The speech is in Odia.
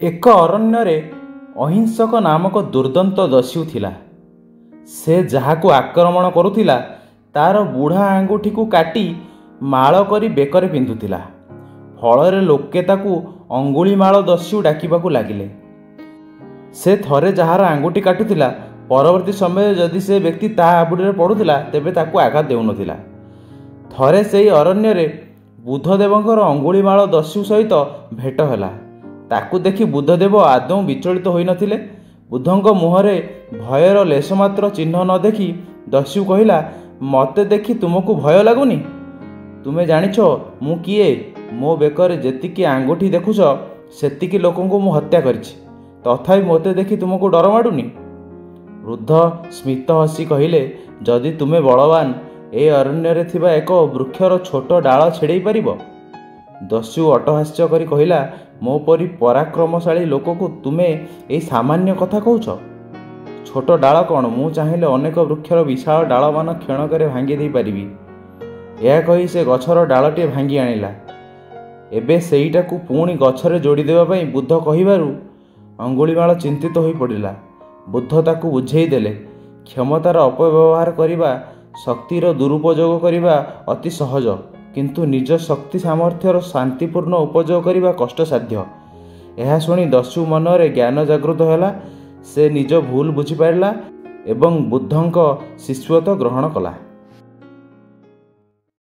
ଏକ ଅରଣ୍ୟରେ ଅହିଂସକ ନାମକ ଦୁର୍ଦ୍ଦନ୍ତ ଦସ୍ୟୁ ଥିଲା। ସେ ଯାହାକୁ ଆକ୍ରମଣ କରୁଥିଲା ତାର ବୁଢ଼ା ଆଙ୍ଗୁଠିକୁ କାଟି ମାଳ କରି ବେକରେ ପିନ୍ଧୁଥିଲା। ଫଳରେ ଲୋକେ ତାକୁ ଅଙ୍ଗୁଳିମାଳ ଦସ୍ୟୁ ଡାକିବାକୁ ଲାଗିଲେ। ସେ ଥରେ ଯାହାର ଆଙ୍ଗୁଠି କାଟୁଥିଲା, ପରବର୍ତ୍ତୀ ସମୟରେ ଯଦି ସେ ବ୍ୟକ୍ତି ତା ହାବୁଡ଼ରେ ପଡ଼ୁଥିଲା ତେବେ ତାକୁ ଆଘାତ ଦେଉନଥିଲା। ଥରେ ସେହି ଅରଣ୍ୟରେ ବୁଦ୍ଧଦେବଙ୍କର ଅଙ୍ଗୁଳିମାଳ ଦସ୍ୟୁ ସହିତ ଭେଟ ହେଲା। ତାକୁ ଦେଖି ବୁଦ୍ଧଦେବ ଆଦୌ ବିଚଳିତ ହୋଇନଥିଲେ। ବୁଦ୍ଧଙ୍କ ମୁହଁରେ ଭୟର ଲେଶମାତ୍ର ଚିହ୍ନ ନ ଦେଖି ଦସ୍ୟୁ କହିଲା, ମୋତେ ଦେଖି ତୁମକୁ ଭୟ ଲାଗୁନି? ତୁମେ ଜାଣିଛ ମୁଁ କିଏ? ମୋ ବେକରେ ଯେତିକି ଆଙ୍ଗୁଠି ଦେଖୁଛ ସେତିକି ଲୋକଙ୍କୁ ମୁଁ ହତ୍ୟା କରିଛି, ତଥାପି ମୋତେ ଦେଖି ତୁମକୁ ଡର ମାଡ଼ୁନି? ବୃଦ୍ଧ ସ୍ମିତ ହସି କହିଲେ, ଯଦି ତୁମେ ବଳବାନ, ଏ ଅରଣ୍ୟରେ ଥିବା ଏକ ବୃକ୍ଷର ଛୋଟ ଡାଳ ଛିଡ଼େଇ ପାରିବ? ଦସ୍ୟୁ ଅଟ୍ଟହାସ୍ୟ କରି କହିଲା, ମୋ ପରି ପରାକ୍ରମଶାଳୀ ଲୋକକୁ ତୁମେ ଏଇ ସାମାନ୍ୟ କଥା କହୁଛ? ଛୋଟ ଡାଳ କ'ଣ, ମୁଁ ଚାହିଁଲେ ଅନେକ ବୃକ୍ଷର ବିଶାଳ ଡାଳମାନ କ୍ଷଣକରେ ଭାଙ୍ଗି ଦେଇପାରିବି। ଏହା କହି ସେ ଗଛର ଡାଳଟିଏ ଭାଙ୍ଗି ଆଣିଲା। ଏବେ ସେଇଟାକୁ ପୁଣି ଗଛରେ ଯୋଡ଼ିଦେବା ପାଇଁ ବୁଦ୍ଧ କହିବାରୁ ଅଙ୍ଗୁଳିମାଳ ଚିନ୍ତିତ ହୋଇପଡ଼ିଲା। ବୁଦ୍ଧ ତାକୁ ବୁଝେଇ ଦେଲେ, କ୍ଷମତାର ଅପବ୍ୟବହାର କରିବା, ଶକ୍ତିର ଦୁରୁପଯୋଗ କରିବା ଅତି ସହଜ, କିନ୍ତୁ ନିଜ ଶକ୍ତି ସାମର୍ଥ୍ୟର ଶାନ୍ତିପୂର୍ଣ୍ଣ ଉପଯୋଗ କରିବା କଷ୍ଟସାଧ୍ୟ। ଏହା ଶୁଣି ଦସ୍ୟୁ ମନରେ ଜ୍ଞାନ ଜାଗୃତ ହେଲା। ସେ ନିଜ ଭୁଲ ବୁଝିପାରିଲା ଏବଂ ବୁଦ୍ଧଙ୍କ ଶିଷ୍ୟତ୍ୱ ଗ୍ରହଣ କଲା।